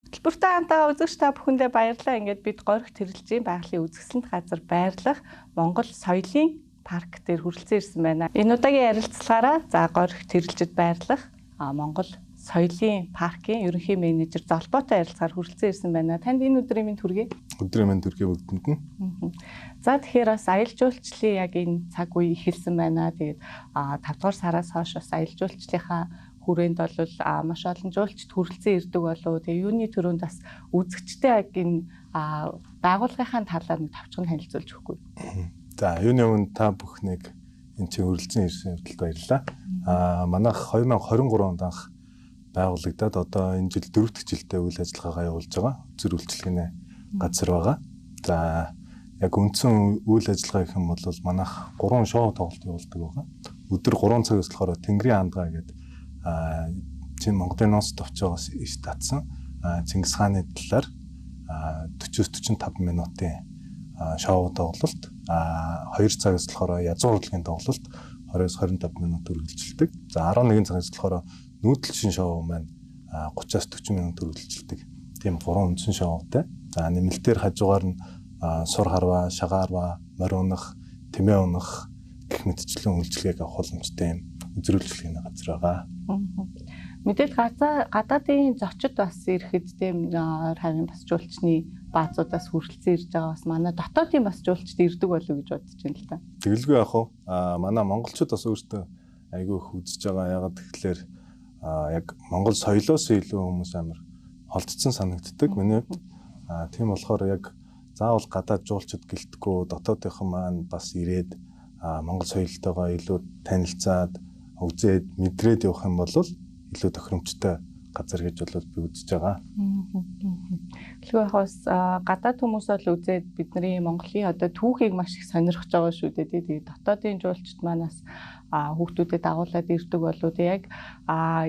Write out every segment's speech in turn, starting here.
Хөтөлбөртэй хамтаа үзэгч та бүхэндээ баярлалаа. Ингээд бид Горьх Тэрэлжийн байгалийн үзэсгэлэнт газар байрлах Монгол соёлын парк дээр хүрэлцэн ирсэн байна. Энэ удаагийн ярилцлагаараа Горьх Тэрэлжид байрлах Монгол соёлын паркийн ерөнхий менежер Золбоотой ярилцахаар хүрэлцэн ирсэн байна. Танд энэ өдрийн минь хүргэе. Өдрийн минь хүргэе бүгдэнд нь. За тэгэхээр бас аялал жуулчлалын яг энэ цаг үе эхэлсэн байна. Тэгээд 5 дугаар сараас хойш бас аялал жуулчлалынхаа хүрээнд бол маш олон жуулчд хүрэлцэн ирдэг болов. Тэгээ юуны төрөнд бас үзэгчтэй яг энэ байгууллагынхаа талаар нэг товчхон танилцуулж өгөхгүй. За юуны өмнө та бүхнийг энэ чинь хүрэлцэн ирсэн явдалд баярлалаа. Манайх 2023 онд анх байгуулагдаад одоо энэ жил 4 дахь жилдээ үйл ажиллагаагаа явуулж байгаа. Үзэр үйлчлэгээний газар байгаа. За яг үндсэн үйл ажиллагаа гэх юм бол манайх 3 шоу тоглолт явуулдаг байгаа. Өдөр 3 цагаас болохоор Тэнгэрийн хандгаа гэдэг Монголын нууц товчоогоос иш татсан Чингис хааны талаар 40-45 минутын шоу тоглолт, 2 цагаас болохоор язгуур урлагийн тоглолт 20-25 минут үргэлжилдэг. За 11 цагаас болохоор нүүдэлчин шоу маань 30-40 минут үргэлжилдэг. Тийм 3 үндсэн шоутай. За нэмэлтээр хажуугаар нь сур харва, шагарва, морь унах, тэмээ унах гэх мэтчлэн үйлчлэгийг авах боломжтой юм үзрүүлжлэгийн газар байгаа. Мэдээд гадаадын зочид бас ирэхэд тийм харин бас жуулчны баазуудаас хүрэлцэн ирж байгаа бас манай дотоодын бас жуулчд ирдэг болов гэж бодож байна л та. Тэгэлгүй яах вэ? Манай монголчууд бас өөртөө айгүй их үзэж байгаа. Ягаад гэвэл яг монгол соёлоос илүү хүмүүс амар холдсон санагддаг. Миний хувьд тийм болохоор яг заавал гадаад жуулчд гэлтгүү дотоодынхан маань бас ирээд монгол соёлтойгоо илүү танилцаад үзээд мэдрээд явах юм бол илүү тохиромжтой газар гэж бол би үзэж байгаа. Тэгэхээр хос гадаад хүмүүс бол үзээд бидний Монголын одоо түүхийг маш их сонирхож байгаа шүү дээ. Тэгээд дотоодын жуулчд манаас хүүхдүүдэд дагуулад ирдэг болоо тэг яг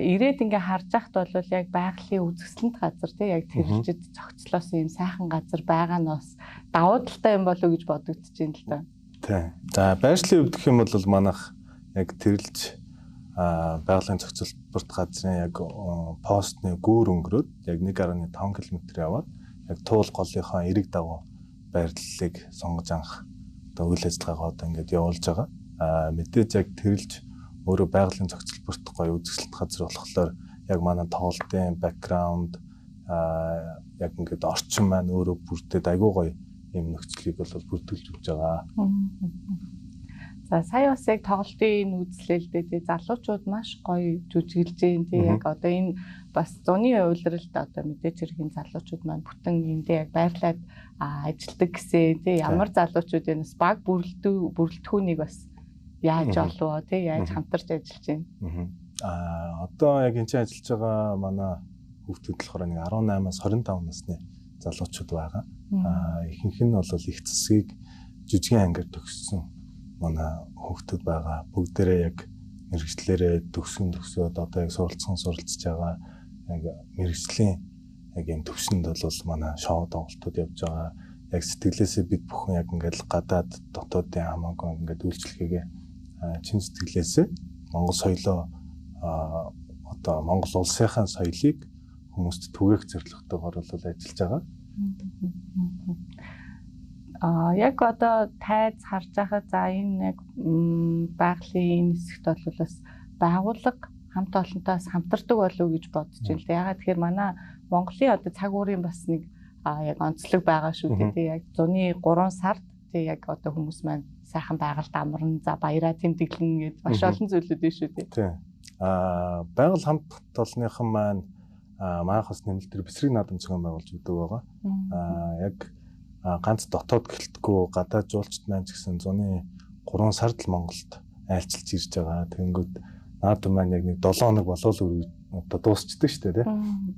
ирээд ингээ харж байхад бол яг байгалийн үзэсгэлэнт газар тэг яг Тэрэлжид зохицлоос юм сайхан газар байгаа нь бас давуу талтай юм болоо гэж бодогдож байна л да. Тий. За байршлын хувьд гэх юм бол манайх яг Тэрэлж байгалийн зохицолт газрын яг постны гүүр өнгөрөөд яг 1.5 км яваад яг туул голынхаа эрэг дагуу байрлалыг сонгож анх одоо үйл ажиллагаагаа одоо ингээд явуулж байгаа. Мэдээж яг Тэрэлж өөрөө байгалийн зохицолт гоё үзэсгэлэнт газар болохоор яг манай тоглолтын бэкграунд яг ингээд орчин маань өөрөө бүрдээд айгүй гоё юм нөхцөлийг бол бүрдүүлж өгч байгаа. За сая бас яг тоглолтын үзлэлдээ залуучууд маш гоё жүжиглэж байна. Тэг яг одоо энэ бас зуны уйлралд одоо мэдээж хэргийн залуучууд маань бүтэн эндээ яг байрлаад ажилладаг гэсэн. Тэг ямар залуучууд энэ бас баг бүрэлдэхүүнийг бас яаж олов тэг яаж хамтарч ажиллаж байна. Одоо яг энэ чинь ажиллаж байгаа манай хүүхдүүд болохоор нэг 18-аас 25 насны залуучууд байгаа. Ихэнх нь бол их засгийг жижигэн ангиар төгссөн манай хүүхдүүд байгаа. Бүгдээрээ яг мэрэгчлэрээ төгсөөд одоо яг суралцж байгаа. Яг мэрэгчлийн яг энэ төвшөнд бол манай шоу тоглолтууд явж байгаа. Яг сэтгэлээсээ бид бүхэн яг ингээд гадаад дотоодын хамаагүй ингээд үйлчлэгээ чин сэтгэлээсээ Монгол соёлоо одоо Монгол улсынхаа соёлыг хүмүүст түгээх зорилготойгоор бол ажиллаж байгаа. Яг одоо тайз харж байхад за энэ яг байгалийн хэсэгт бол бас байгууллага хамт олонтоос хамтардаг болов уу гэж бодож байна. Ягаад тэгэхээр манай Монголын одоо цаг уурын бас нэг яг онцлог байгаа шүү дээ. Яг зуны 3 сард тэг яг одоо хүмүүс маань сайхан байгальд амарна, за баяраа тэмдэглэн гэдэг маш олон зүйлүүд байна шүү дээ. Тийм. Байгаль хамт олонныхан маань манайхаас нэмэлтээр бэсрэг наадам зохион байгуулж өгдөг байгаа. Яг ганц дотоод гэлтгүү гадаад жуулчд маань ч гэсэн зуны 3 сард л Монголд айлчилж ирж байгаа. Тэнгүүд наадам маань яг нэг 7 хоног болов одоо дуусчдаг шүү дээ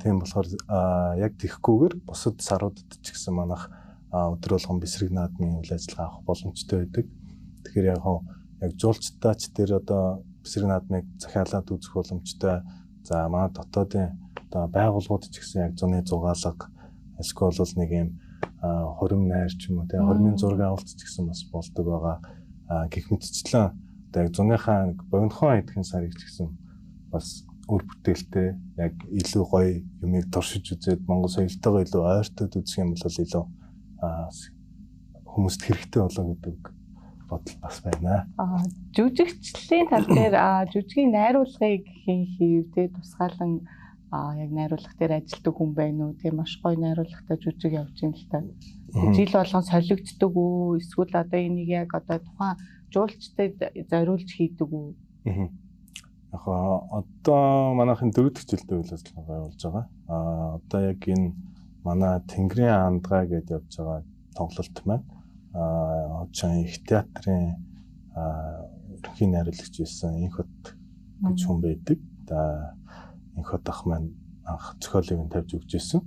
тийм болохоор яг тэхгүйгээр бусад саруудад ч гэсэн манайх өдөр болгон бэсрэг наадмын үйл ажиллагаа авах боломжтой байдаг. Тэгэхээр яг жуулчдаа ч тэр одоо бэсрэг наадмыг захиалаад үзэх боломжтой. За манай дотоодын одоо байгууллагууд ч гэсэн яг зуны зугаалга эсвэл бол нэг юм хорим найр ч юм уу тийм хормын зураг авалт ч гэсэн бас болдог байгаа. Гэх мэтчлэн одоо яг зуныхаа богинохон эдхэн сарыг ч гэсэн бас үр бүтээлтэй яг илүү гоё юмыг туршиж үзээд Монгол соёлтойгоо илүү ойртоод үзэх юм бол илүү хүмүүст хэрэгтэй болоо гэдэг бодол бас байна. Жүжигчлийн тал дээр жүжигийн найруулгыг хийв тэ тусгаалan яг найруулга дээр ажилладаг хүн байна уу? Тэгээ маш гоё найруулгатай жүжиг явж юм л та. Жил болгон солигддог үү? Эсвэл одоо энийг яг одоо тухайн жуулчдад зориулж хийдэг үү? Яг одоо манайхын 4 дахь жилдээ үйл ажиллагаа явуулж байгаа. Одоо яг энэ манай Тэнгэрийн Андгаа гэдээ явж байгаа тоглолт маань очоо их театрын ерөнхий найруулагч байсан Инх хот гэж хүн байдаг. Инх хот ах маань анх зохиолыг тавьж өгч байсан.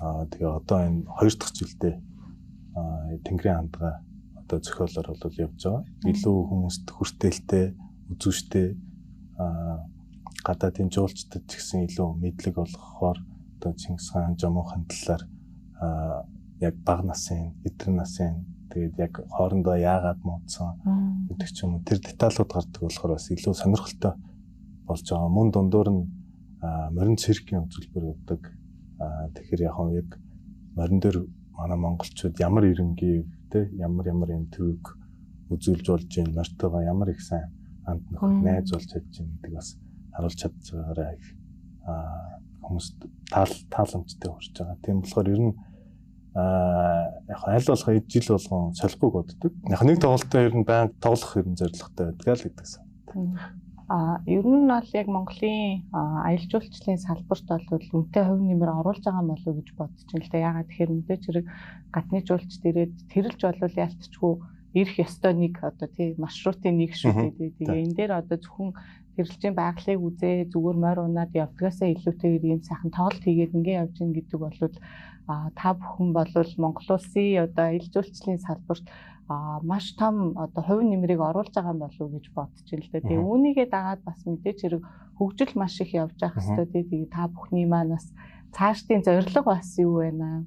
Тэгээ одоо энэ 2 дахь жилдээ Тэнгэрийн Андгаа одоо зохиолоор бол явж байгаа. Илүү хүмүүст хүртээлтэй, үзүүштэй гадаадын жуулчдад ч гэсэн илүү мэдлэг олгохоор одоо Чингис хаан, Жомоохон талаар яг бага насын, эдгэр насын тэгээд яг хоорондоо яагаад муудсан гэдэг ч юм уу тэр деталууд гардаг болохоор бас илүү сонирхолтой болж байгаа. Мөн дундуур нь морин циркийн үзүүлбэр явдаг. Тэгэхээр яг морин дээр манай монголчууд ямар эренгийг те ямар юм төвийг үзүүлж болж байна, мортойгоо ямар их сайн анд нөхөд найз болж чадж байна гэдэг бас харуулж чадж байгаараа хүмүүст тааламжтай хүрч байгаа. Тийм болохоор ер нь яг аль болох жил болгон солихгүй боддог. Яг нэг тоглолтоо ер нь байнга тоглох ер нь зорилготой байдаг л гэдэг сан. Ер нь бол яг Монголын аялал жуулчлалын салбарт бол үнэтэй хувь нэмэр оруулж байгаа болов уу гэж бодож байна л да. Ягаад тэгэхээр мэдээж хэрэг гадны жуулчд ирээд тэрэлж болвол ялцчгүй ирэх ёстой нэг одоо тий маршрутын нэг шүү дээ. Тэгээ энэ дээр одоо зөвхөн тэрэлжийн байгалыг үзээ зүгээр морь унаад явдгаасаа илүүтэйгээр ийм сайхан тоглолт хийгээд ингэ явж гин гэдэг бол та бүхэн болвол Монгол улсын одоо аялал жуулчлалын салбарт маш том одоо хувь нэмрийг оруулж байгаа болов уу гэж бодож байна л да. Тэгээ үүнийгээ дагаад бас мэдээж хэрэг хөгжил маш их явж явах хэрэгтэй тий. Тэгээ та бүхний маань бас цаашдын зорилго бас юу байна?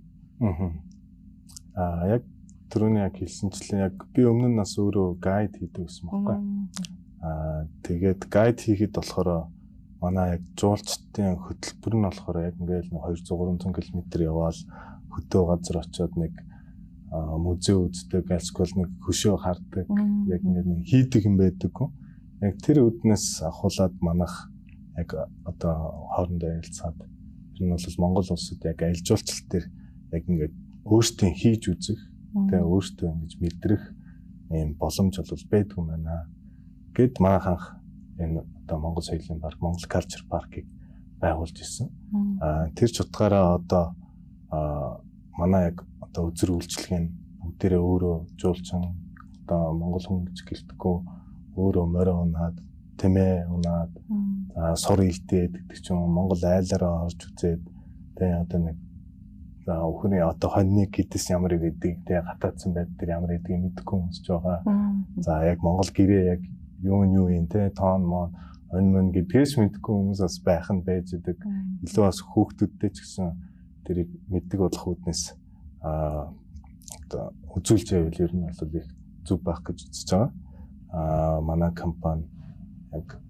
Яг түрүүний яг хэлсэнчлэн яг би өмнө нь бас өөрөө гайд хийдэг гэсэн байхгүй. Тэгээд гайд хийхэд болохоор манай яг жуулчдын хөтөлбөр нь болохоор яг ингээл 200-300 км яваал хөдөө газар очиод нэг музей үздэг, альскол нэг хөшөө хардаг, яг ингээд хийдэг юм байдаг. Яг тэр үднээс ахуулаад манах яг одоо хоорондоо ярилцаад тэр нь бол Монгол улсад яг аялал жуулчлал дээр яг ингээд өөрсдөө хийж үзэх, тэгээ өөрсдөө ингэж мэдрэх юм боломж бол байдаг юм байна. Гэт манайх анх энэ одоо Монгол соёлын парк, Монгол Culture Park-ыг байгуулж ирсэн. Тэр ч утгаараа одоо манай яг одоо үзэр үйлчлэгийн бүгдээрээ өөрөө жуулчин одоо Монгол хүн гэж гэлтггүй өөрөө морь унаад, тэмээ унаад, сур илтээд гэдэг чинь Монгол айлаараа орж үзээд тэгээ одоо нэг өхний одоо хоньны гэдэс ямар гэдэг тэгээ гатаадсан байд дээр ямар гэдгийг мэдэхгүй юмсч байгаа. За яг Монгол гэрээ яг юу юм те тоон мон онь гэдгээс мэдэхгүй хүмүүс бас байх нь байж идэг. Илүү бас хүүхдүүдтэй ч гэсэн тэрийг мэддэг болох үднэс одоо үзүүлж байвал ер нь бол их зүг байх гэж үзэж байгаа. Манай компани яг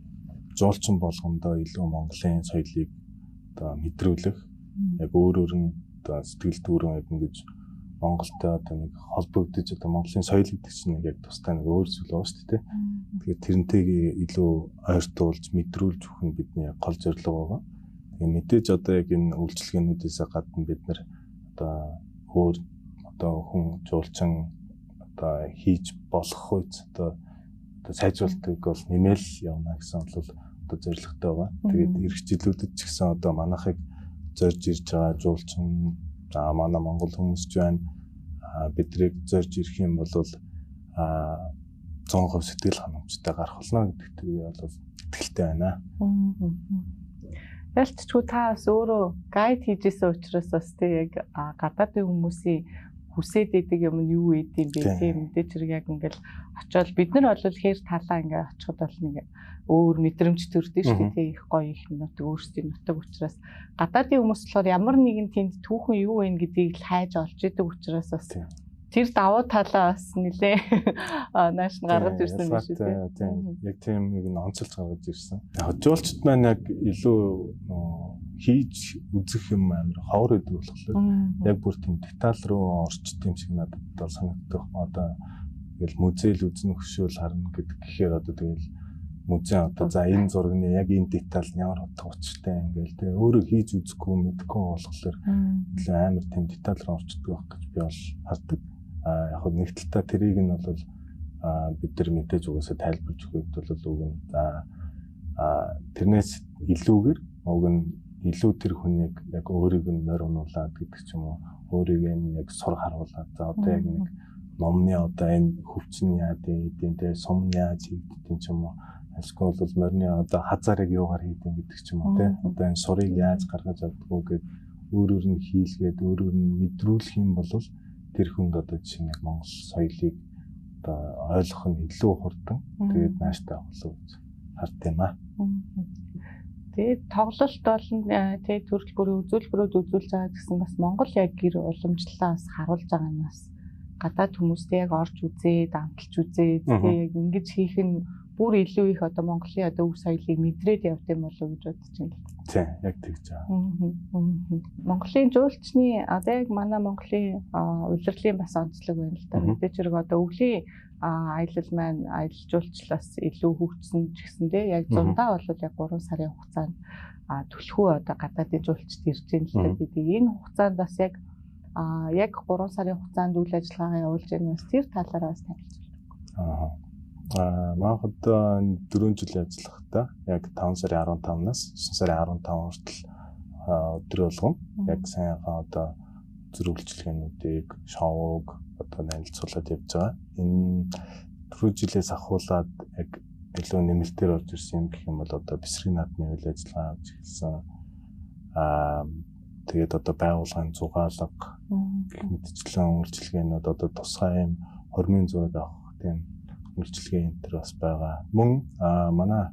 жуулчин болгондоо илүү Монголын соёлыг одоо мэдрүүлэх яг өөр нь одоо сэтгэл дүүрэн яг ингэж Монголтой одоо нэг холбогдож одоо Монголын соёл гэдэг чинь яг тусдаа нэг өөр зүйл байна шүү дээ. Тэгэхээр тэрнтэйгээ илүү ойртуулж мэдрүүлж өгөх нь бидний яг гол зорилго байгаа. Тэгээ мэдээж одоо яг энэ үйлчлэгээнүүдээс гадна бид нэр одоо өөр одоо хүн жуулчин одоо хийж болох үс одоо сайжруулалтыг бол нэмэл явна гэсэн бол одоо зорилготой байгаа. Тэгээд ирэх жилүүдэд ч гэсэн одоо манайхыг зорж ирж байгаа жуулчин манай Монгол хүмүүс ч байна. Бидрийг зорж ирэх юм бол 100% сэтгэл ханамжтай гарах болно гэдэгт бол итгэлтэй байна. Ялцчгүй та бас өөрөө гайд хийжсэн учраас бас тий яг гадаадын хүмүүсийн хүсээд идэг юм нь юу идэм бэ тийм мэдээж хэрэг яг ингээл очиод бид нар бол хээр талаа ингээ очиход бол нэг өөр мэдрэмж төрдөг шүү дээ тий их гоё их нутаг өөрсдийн нутаг учраас гадаадын хүмүүс болохоор ямар нэгэн тэнд түүхэн юу вэ гэдгийг л хайж олж идэг учраас бас тэр давуу талаа бас нэлээ нааш нь гаргаж ирсэн юм шиг тийм. Яг тийм нэг нь онцолж гаргаж ирсэн. Яг жуулчд маань яг илүү хийж үзэх юм амар ховор өгдөг болохоор яг бүр тийм деталь руу орчт юм шиг надад бол санагддаг. Одоо тэгэл музейл үзнэ хөшөөл харна гэдэг гэхээр одоо тэгэл музей одоо за энэ зургийн яг энэ деталь нь ямар утга учиртай ингээл тэгээ өөрөө хийж үзэхгүй мэдгүй болохоор илүү амар тийм деталь руу орчдөг байх гэж би бол хардаг. Яг хөө нэг талаа тэрийг нь бол бид нар мэдээж угаасаа тайлбарж өгөхөд бол үг нь за тэрнээс илүүгээр уг нь илүү тэр хүнийг яг өөрийг нь морь унуулад гэдэг ч юм уу өөрийг нь яг сур харуулад за одоо яг нэг номны одоо энэ хөвчин яа гэдэг тэ сум яаж хийгддэг ч юм уу эсвэл бол морины одоо хазаарыг юугаар хийдэг гэдэг ч юм уу тэ одоо энэ сурыг яаж гаргаж авдггүй гэд өөрөөр нь хийлгээд өөрөөр нь мэдрүүлэх юм бол тэр хүнд одоо жишээ нь Монгол соёлыг одоо ойлгох нь илүү хурдан тэгээд нааштай болов гэж хард юм аа. Тэгээд тоглолт болон тэгээд төрөл бүрийн үзүүлбэрүүд үзүүлж байгаа гэсэн бас Монгол яг гэр уламжлалаа бас харуулж байгаа нь бас гадаад хүмүүстэй яг орж үзээд амталж үзээд тэгээд яг ингэж хийх нь бүр илүү их одоо Монголын одоо өв соёлыг мэдрээд явд юм болов уу гэж бодож байна. Тийм, яг тэгж байгаа. Монголын жуулчны одоо яг манай Монголын улирлын бас онцлог байна л да. Мэдээж хэрэг одоо өвлийн аялал маань аялал жуулчлалаас илүү хөгжсөн ч гэсэндээ яг зундаа бол яг 3 сарын хугацаанд түлхүү одоо гадаадын жуулчд ирж байна л да. Тэгээд энэ хугацаанд бас яг 3 сарын хугацаанд үйл ажиллагаагаа явуулж байгаа нь бас тэр талаараа бас танилцуулдаг. Манайхад 4 жил ажиллахдаа яг 5 сарын 15-наас 9 сарын 15 хүртэл өдөр болгон яг сайнхан одоо зөвлөлтчилгээнүүдийг шоуг одоо танилцуулаад явж байгаа. Энэ 4 жилээс ахуулаад яг илүү нэмэлтээр орж ирсэн юм гэх юм бол одоо бисрийн наадмын үйл ажиллагаа авч эхэлсэн. Тэгээд одоо байгууллагын зугаалга гэх мэтчлэн үйлчилгээнүүд одоо тусгай юм хормын зураг авах тийм үйлчилгээ энэ төр бас байгаа. Мөн манай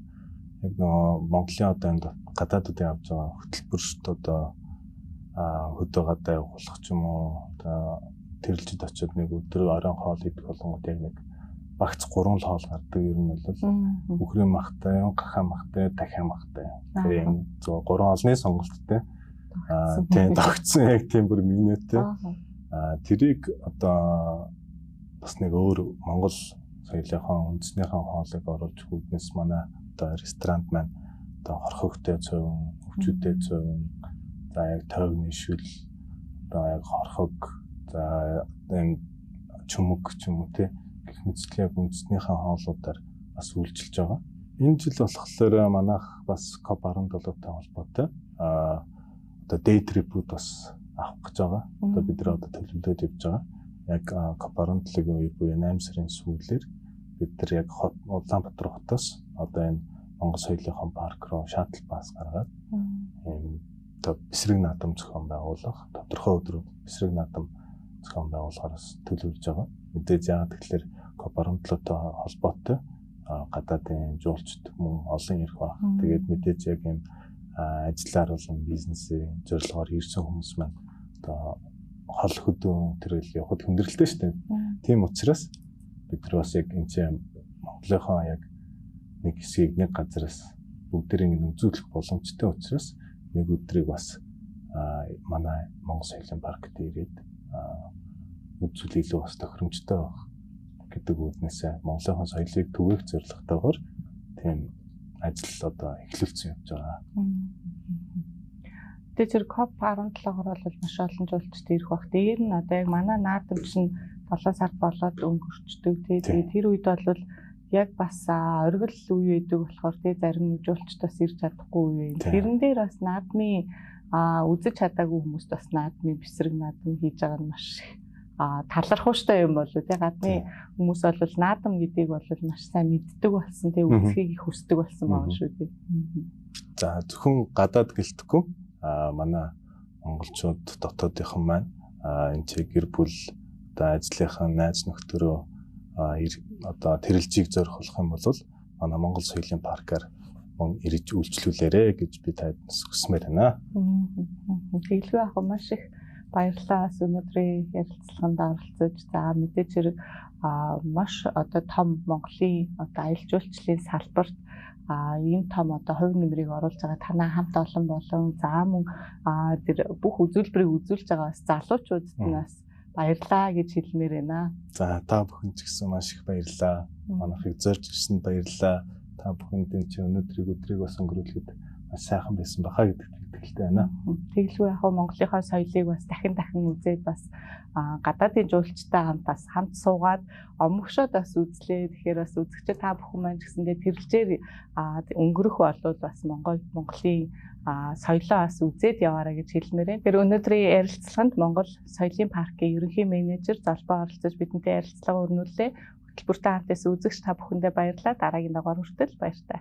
яг Монголын одоо энэ гадаадуудын авч байгаа хөтөлбөрт одоо хөдөө гадаа явуулах ч юм уу одоо тэрэлжид очиод нэг өдөр оройн хоол идэх болгонгод яг нэг багц 3 л хоол гардаг. Ер нь бол бүхрийн махтай, гахаа махтай, дахиа махтай. Тэгээ энэ 3 хоолны сонголттой. Тийм тогтсон яг тийм бүр менютэй. Тэрийг одоо бас нэг өөр Монгол соёлынхаа үндснийхэн хоолыг оруулж өгнөөс манай одоо ресторан маань одоо хорхогтой цовин, өвчүүтэй цовин, за яг тойгны шүл, одоо яг хорхог, за энэ чүмэг ч юм уу те гэх мэтчлэн яг үндснийхэн хоолуудаар бас үйлчилж байгаа. Энэ жил болохоор манайх бас COP17-тай холбоотой одоо day trip-ууд бас авах гэж байгаа. Одоо бид нар одоо төлөвлөд явж байгаа. Яг COP17-ийн үе буюу 8 сарын сүүлээр бид нар яг Улаанбаатар хотоос одоо энэ Монгол соёлынхон парк руу шаттл бас гаргаад энэ одоо бисрэг наадам зохион байгуулах, тодорхой өдрүүд бисрэг наадам зохион байгуулахаас төлөвлөж байгаа. Мэдээж яагаад тэгэхээр COP17-той холбоотой гадаадын жуулчд мөн олон ирэх баг. Тэгээд мэдээж яг юм ажиллаар болон бизнесийн зорилгоор ирсэн хүмүүс маань одоо хол хөдөө төрөл явахд хүндрэлтэй шүү дээ. Тийм учраас бид нар бас яг энэ чинь Монголынхаа яг нэг хэсгийг нэг газараас бүгдийг үзүүлэх боломжтой учраас нэг өдрийг бас манай Монгол соёлын паркт ирээд үзүүл илүү бас тохиромжтой байх гэдэг үднээсээ Монголынхаа соёлыг түгээх зорилготойгоор тийм ажил одоо эхлүүлсэн явж байгаа. Тэгээд тэр COP17-оор бол маш олон жуулчд ирэх бах. Дээр нь одоо яг манай наадам чинь 7 сар болоод өнгөрчдөг. Тэгээд тэр үед бол яг бас оргил үе өгдөг болохоор тэгээд зарим нэг жуулчдаас ирж чадахгүй үе. Тэрэн дээр бас наадмын үзэж чадаагүй хүмүүст бас наадмын бисрэг наадам хийж байгаа нь маш талархууштай юм болов тий гадны хүмүүс бол наадам гэдгийг бол маш сайн мэддэг болсон тий үзхийг их хүсдэг болсон байгаа шүү тий. За зөвхөн гадаад гэлтэхгүй манай монголчууд дотоодынхан маань энэ чи гэр бүл одоо ажлынхаа найз нөхдөөрөө одоо тэрэлжийг зорих болох юм бол манай Монгол соёлын паркаар ирж үйлчлүүлээрэ гэж би танд хүсмээр байна. Тэглгүй ах маш их Баярлалаа өнөөдрийн ярилцлаганд оролцож за мэдээж хэрэг маш одоо том Монголын одоо аялал жуулчлалын салбарт энэ том одоо хувь нэмрийг оруулж байгаа танай хамт олон болон за мөн тэр бүх үзүүлбэрийг үзүүлж байгаа бас залуучуудад нь бас баярлалаа гэж хэлмээр байна. За та бүхэн ч гэсэн маш их баярлалаа. Манайхыг зорж ирсэнд баярлалаа. Та бүхэнд энэ өнөөдрийг өдрийг бас өнгөрүүлэхэд маш сайхан байсан баха гэдэгт итгэлтэй байна. Тэгэлгүй яг Монголынхаа соёлыг бас дахин үзээд бас гадаадын жуулчтай хамт суугаад омогшоод бас үзлээ. Тэгэхээр бас үзэгчид та бүхэн маань ч гэсэндээ тэрэлжээр өнгөрөх болвол бас Монголын соёлоо бас үзээд яваарай гэж хэлмээр байна. Тэр өнөөдрийн ярилцлаганд Монгол Соёлын паркийн ерөнхий менежер Залбаа оролцож бидэнтэй ярилцлага өрнүүлээ. Хөтөлбөртэй хамтаас үзэгч та бүхэндээ баярлалаа. Дараагийн дугаар хүртэл баяртай.